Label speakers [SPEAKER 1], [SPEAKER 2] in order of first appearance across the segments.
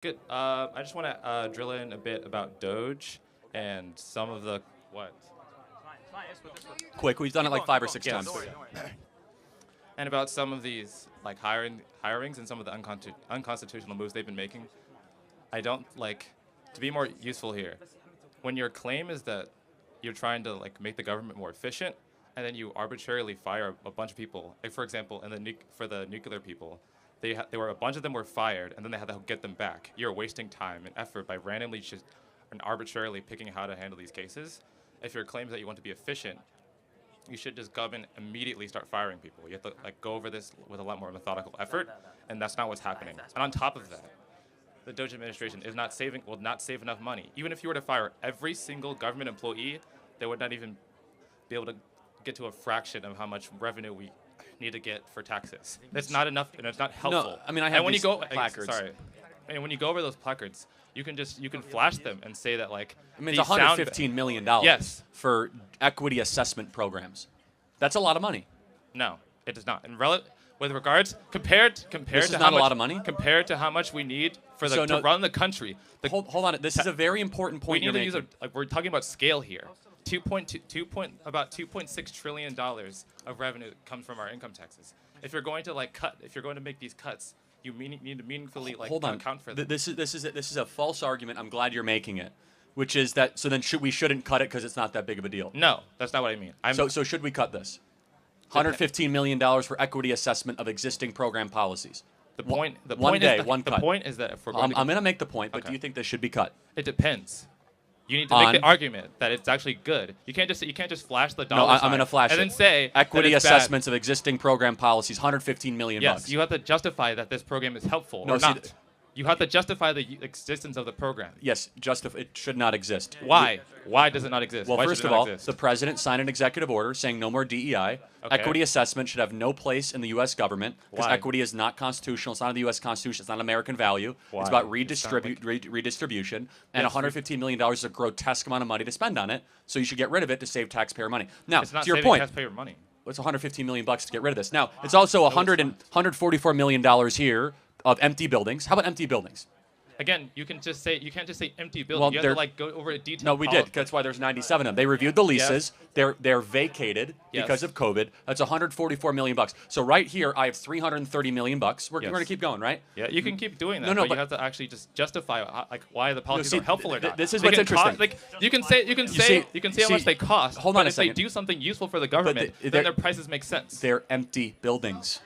[SPEAKER 1] Good. I just want to drill in a bit about Doge and some of the what?
[SPEAKER 2] Quick, we've done it like 5 or 6
[SPEAKER 1] Yes.
[SPEAKER 2] times.
[SPEAKER 1] And about some of these like hirings and some of the unconstitutional moves they've been making. I don't like to be more useful here. When your claim is that you're trying to like make the government more efficient, and then you arbitrarily fire a bunch of people. Like for example, for the nuclear people, they were a bunch of them were fired, and then they had to get them back. You're wasting time and effort by randomly just and arbitrarily picking how to handle these cases. If your claim is that you want to be efficient, you should just govern immediately start firing people. You have to like go over this with a lot more methodical effort, and that's not what's happening. And on top of that, the Doge administration will not save enough money. Even if you were to fire every single government employee, they would not even be able to get to a fraction of how much revenue we need to get for taxes. That's not enough, and it's not helpful.
[SPEAKER 2] No, I mean, I have
[SPEAKER 1] and when
[SPEAKER 2] these
[SPEAKER 1] you go,
[SPEAKER 2] placards.
[SPEAKER 1] Sorry. And when you go over those placards, you can flash them and say that like
[SPEAKER 2] I mean,
[SPEAKER 1] these
[SPEAKER 2] it's $115 million
[SPEAKER 1] Yes.
[SPEAKER 2] for equity assessment programs. That's a lot of money.
[SPEAKER 1] No, it does not. And with regards compared
[SPEAKER 2] This
[SPEAKER 1] to
[SPEAKER 2] is
[SPEAKER 1] how
[SPEAKER 2] not a
[SPEAKER 1] much,
[SPEAKER 2] lot of money?
[SPEAKER 1] compared to how much we need for
[SPEAKER 2] So
[SPEAKER 1] to
[SPEAKER 2] no-
[SPEAKER 1] run the country.
[SPEAKER 2] Hold on. This is a very important
[SPEAKER 1] We
[SPEAKER 2] point
[SPEAKER 1] need
[SPEAKER 2] you're
[SPEAKER 1] to
[SPEAKER 2] making.
[SPEAKER 1] use we're talking about scale here. About 2.6 trillion dollars of revenue comes from our income taxes. If you're going to make these cuts, you need to meaningfully
[SPEAKER 2] Hold on.
[SPEAKER 1] account for them.
[SPEAKER 2] This is a false argument. I'm glad you're making it, which is that so then we shouldn't cut it because it's not that big of a deal.
[SPEAKER 1] No, that's not what I mean.
[SPEAKER 2] So should we cut this? $115 million for equity assessment of existing program policies.
[SPEAKER 1] the point
[SPEAKER 2] one
[SPEAKER 1] is
[SPEAKER 2] day,
[SPEAKER 1] that,
[SPEAKER 2] one
[SPEAKER 1] the
[SPEAKER 2] cut.
[SPEAKER 1] point is that if we're going
[SPEAKER 2] I'm
[SPEAKER 1] to,
[SPEAKER 2] going to make the point, but
[SPEAKER 1] Okay.
[SPEAKER 2] do you think this should be cut?
[SPEAKER 1] it depends. You need to
[SPEAKER 2] On-
[SPEAKER 1] make the argument that it's actually good. You can't just flash the
[SPEAKER 2] No,
[SPEAKER 1] dollar
[SPEAKER 2] I'm going to flash
[SPEAKER 1] and
[SPEAKER 2] it.
[SPEAKER 1] then say
[SPEAKER 2] Equity
[SPEAKER 1] that it's bad.
[SPEAKER 2] assessments of existing program policies, $115 million.
[SPEAKER 1] Yes, you have to justify that this program is helpful
[SPEAKER 2] No,
[SPEAKER 1] or
[SPEAKER 2] see,
[SPEAKER 1] not. You have to justify the existence of the program.
[SPEAKER 2] Yes, it should not exist.
[SPEAKER 1] Why? Why does it not exist?
[SPEAKER 2] Well,
[SPEAKER 1] Why
[SPEAKER 2] first
[SPEAKER 1] should
[SPEAKER 2] of
[SPEAKER 1] it not
[SPEAKER 2] all,
[SPEAKER 1] exist?
[SPEAKER 2] the president signed an executive order saying no more DEI.
[SPEAKER 1] Okay.
[SPEAKER 2] Equity assessment should have no place in the U.S. government because
[SPEAKER 1] Why?
[SPEAKER 2] equity is not constitutional. It's not in the U.S. Constitution. It's not an American value.
[SPEAKER 1] Why?
[SPEAKER 2] It's about
[SPEAKER 1] It sounds
[SPEAKER 2] redistribution. And
[SPEAKER 1] Yes,
[SPEAKER 2] $115 million is a grotesque amount of money to spend on it. So you should get rid of it to save taxpayer money. Now,
[SPEAKER 1] it's not
[SPEAKER 2] to your
[SPEAKER 1] saving
[SPEAKER 2] point,
[SPEAKER 1] taxpayer money.
[SPEAKER 2] it's $115 million to get rid of this. Now, it's also $144 million here of empty buildings. How about empty buildings?
[SPEAKER 1] Again, you can't just say empty building.
[SPEAKER 2] Well,
[SPEAKER 1] you have
[SPEAKER 2] they're-
[SPEAKER 1] to like go over it detail.
[SPEAKER 2] No, we did. That's why there's 97 of them. They reviewed the leases. They're vacated
[SPEAKER 1] Yes.
[SPEAKER 2] because of COVID. That's $144 million. So right here, I have $330 million. We're
[SPEAKER 1] Yes.
[SPEAKER 2] going to keep going, right?
[SPEAKER 1] Yeah, you can keep doing that,
[SPEAKER 2] No,
[SPEAKER 1] but
[SPEAKER 2] you
[SPEAKER 1] you have to actually just justify why the policies
[SPEAKER 2] see,
[SPEAKER 1] are helpful or not.
[SPEAKER 2] this is
[SPEAKER 1] They
[SPEAKER 2] what's
[SPEAKER 1] can
[SPEAKER 2] interesting.
[SPEAKER 1] Like you can say how much they cost.
[SPEAKER 2] Hold on
[SPEAKER 1] but
[SPEAKER 2] a
[SPEAKER 1] if they
[SPEAKER 2] second.
[SPEAKER 1] do something useful for the government,
[SPEAKER 2] they're-
[SPEAKER 1] then their prices make sense.
[SPEAKER 2] They're empty buildings.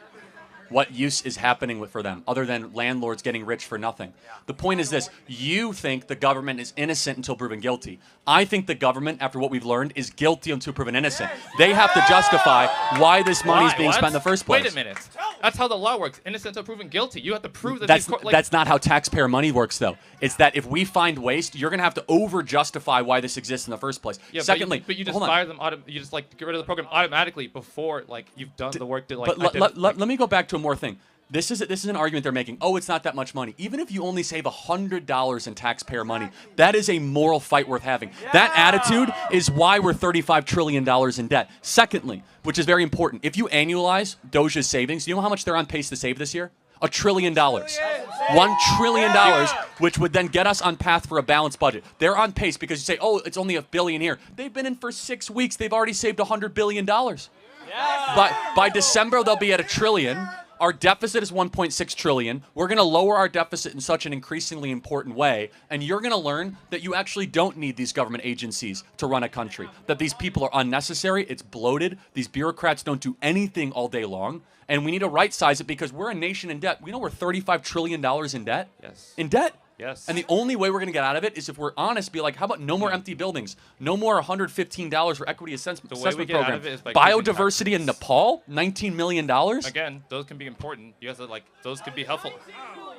[SPEAKER 2] What use is happening for them other than landlords getting rich for nothing? The point is this. You think the government is innocent until proven guilty. I think the government, after what we've learned, is guilty until proven innocent. They have to justify why this money is
[SPEAKER 1] Why?
[SPEAKER 2] being
[SPEAKER 1] What?
[SPEAKER 2] spent in the first place.
[SPEAKER 1] Wait a minute. That's how the law works. Innocent until proven guilty. You have to prove that
[SPEAKER 2] That's not how taxpayer money works, though. It's that if we find waste, you're going to have to over-justify why this exists in the first place.
[SPEAKER 1] Yeah,
[SPEAKER 2] Secondly,
[SPEAKER 1] but you just
[SPEAKER 2] hold on.
[SPEAKER 1] fire them. You just like get rid of the program automatically before like you've done the work to like.
[SPEAKER 2] But let me go back to one more thing. This is an argument they're making. Oh, it's not that much money. Even if you only save $100 in taxpayer money, that is a moral fight worth having. That attitude is why we're $35 trillion in debt. Secondly, which is very important, if you annualize Doge's savings, you know how much they're on pace to save this year? $1 trillion. $1 trillion, which would then get us on path for a balanced budget. They're on pace because you say, oh, it's only $1 billion here. They've been in for 6 weeks. They've already saved $100 billion. But by December, they'll be at $1 trillion. Our deficit is $1.6 trillion. We're going to lower our deficit in such an increasingly important way, and you're going to learn that you actually don't need these government agencies to run a country, that these people are unnecessary, it's bloated, these bureaucrats don't do anything all day long, and we need to right-size it because we're a nation in debt. We know we're $35 trillion in debt.
[SPEAKER 1] Yes.
[SPEAKER 2] In debt.
[SPEAKER 1] Yes.
[SPEAKER 2] And the only way we're going to get out of it is if we're honest, be like, how about no more empty buildings? No more $115 for equity assessment
[SPEAKER 1] The way we get out
[SPEAKER 2] program.
[SPEAKER 1] of it is by increasing
[SPEAKER 2] Biodiversity in
[SPEAKER 1] taxes.
[SPEAKER 2] Nepal, $19 million?
[SPEAKER 1] Again, those can be important. You have to like those could be helpful.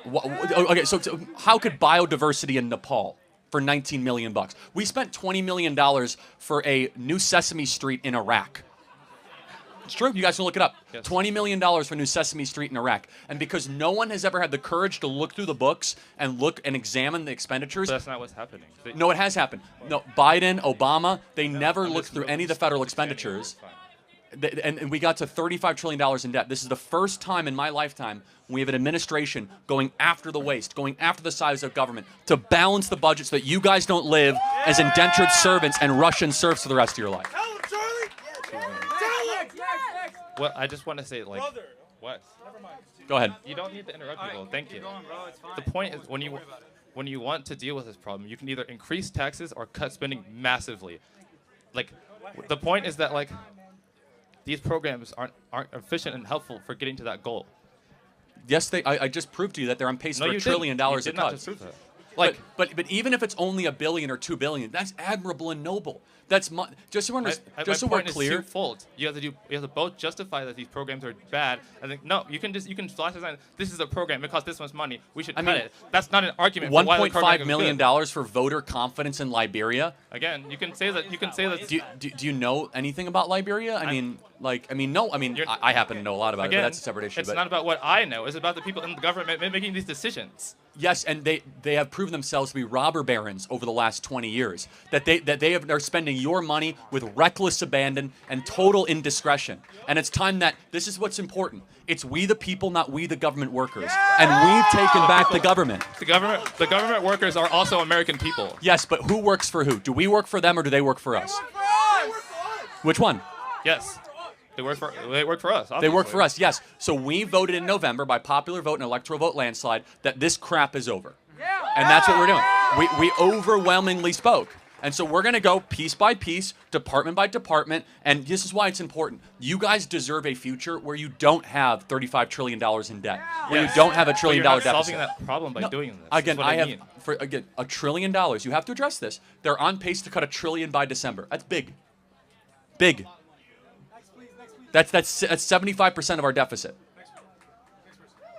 [SPEAKER 2] Okay, so how could biodiversity in Nepal for $19 million? We spent $20 million for a new Sesame Street in Iraq. It's true. You guys can look it up.
[SPEAKER 1] Yes.
[SPEAKER 2] $20 million for New Sesame Street in Iraq. And because no one has ever had the courage to look through the books and look and examine the expenditures.
[SPEAKER 1] But that's not what's happening.
[SPEAKER 2] No, it has happened. No, Biden, Obama, they never
[SPEAKER 1] I'm
[SPEAKER 2] looked
[SPEAKER 1] just-
[SPEAKER 2] through any of the federal
[SPEAKER 1] just expanding it.
[SPEAKER 2] expenditures.
[SPEAKER 1] It's fine.
[SPEAKER 2] and we got to $35 trillion in debt. This is the first time in my lifetime we have an administration going after the waste, going after the size of government to balance the budget so that you guys don't live as indentured servants and Russian serfs for the rest of your life.
[SPEAKER 3] Tell him, Charlie! Tell him!
[SPEAKER 1] Well, I just want to say, like, what?
[SPEAKER 2] Go ahead.
[SPEAKER 1] You don't need to interrupt people. Thank you.
[SPEAKER 3] Going, bro. It's fine.
[SPEAKER 1] The point is, when you want to deal with this problem, you can either increase taxes or cut spending massively. Like, the point is that, like, these programs aren't efficient and helpful for getting to that goal.
[SPEAKER 2] Yes, I just proved to you that they're on pace for $1 trillion
[SPEAKER 1] you
[SPEAKER 2] of
[SPEAKER 1] did not
[SPEAKER 2] cuts.
[SPEAKER 1] just prove that.
[SPEAKER 2] Like, but even if it's only $1 billion or $2 billion, that's admirable and noble. That's just so we're, just so
[SPEAKER 1] my
[SPEAKER 2] we're
[SPEAKER 1] point
[SPEAKER 2] clear.
[SPEAKER 1] is twofold. You have to both justify that these programs are bad, and then no, you can flash a sign. This is a program. It costs this much money. We should cut it. That's not an argument. For why the program
[SPEAKER 2] $1.5
[SPEAKER 1] is
[SPEAKER 2] million
[SPEAKER 1] good.
[SPEAKER 2] for voter confidence in Liberia.
[SPEAKER 1] Again, you can say that. You can say that.
[SPEAKER 2] Do you know anything about Liberia? I mean, I happen to know a lot about it, but that's a separate issue.
[SPEAKER 1] It's not about what I know. It's about the people in the government making these decisions.
[SPEAKER 2] Yes, and they have proven themselves to be robber barons over the last 20 years. They're spending your money with reckless abandon and total indiscretion. And it's time that this is what's important. It's we the people, not we the government workers. And we've taken back the government.
[SPEAKER 1] The government workers are also American people.
[SPEAKER 2] Yes, but who works for who? Do we work for them or do they work for us? Which one?
[SPEAKER 1] Yes. They work for us.
[SPEAKER 2] They work
[SPEAKER 1] obviously.
[SPEAKER 2] for us, yes. So we voted in November by popular vote and electoral vote landslide that this crap is over. And that's what we're doing. We overwhelmingly spoke. And so we're going to go piece by piece, department by department, and this is why it's important. You guys deserve a future where you don't have $35 trillion in debt, where you don't have $1 trillion
[SPEAKER 1] But you're not
[SPEAKER 2] deficit.
[SPEAKER 1] solving that problem by doing this.
[SPEAKER 2] Again,
[SPEAKER 1] That's what I mean.
[SPEAKER 2] $1 trillion. You have to address this. They're on pace to cut $1 trillion by December. That's big. Big. That's 75% of our deficit.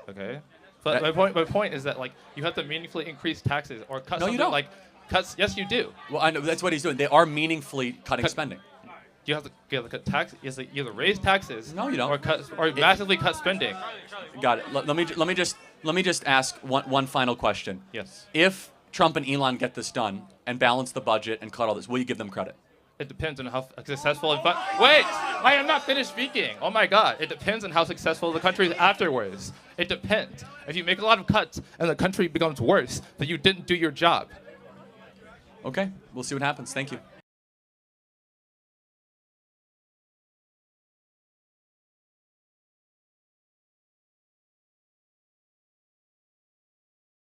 [SPEAKER 1] Okay. But my point is that, like, you have to meaningfully increase taxes or cut something
[SPEAKER 2] you don't.
[SPEAKER 1] like cuts. Yes, you do.
[SPEAKER 2] Well, I know that's what he's doing. They are meaningfully cutting spending.
[SPEAKER 1] You have to cut tax. You have to either raise taxes.
[SPEAKER 2] No, you don't.
[SPEAKER 1] Or massively cut spending.
[SPEAKER 2] Got it. Let me just ask one final question.
[SPEAKER 1] Yes.
[SPEAKER 2] If Trump and Elon get this done and balance the budget and cut all this, will you give them credit?
[SPEAKER 1] It depends on how successful and fun. Wait, I am not finished speaking. Oh my God! It depends on how successful the country is afterwards. It depends. If you make a lot of cuts and the country becomes worse, then you didn't do your job.
[SPEAKER 2] Okay, we'll see what happens. Thank you.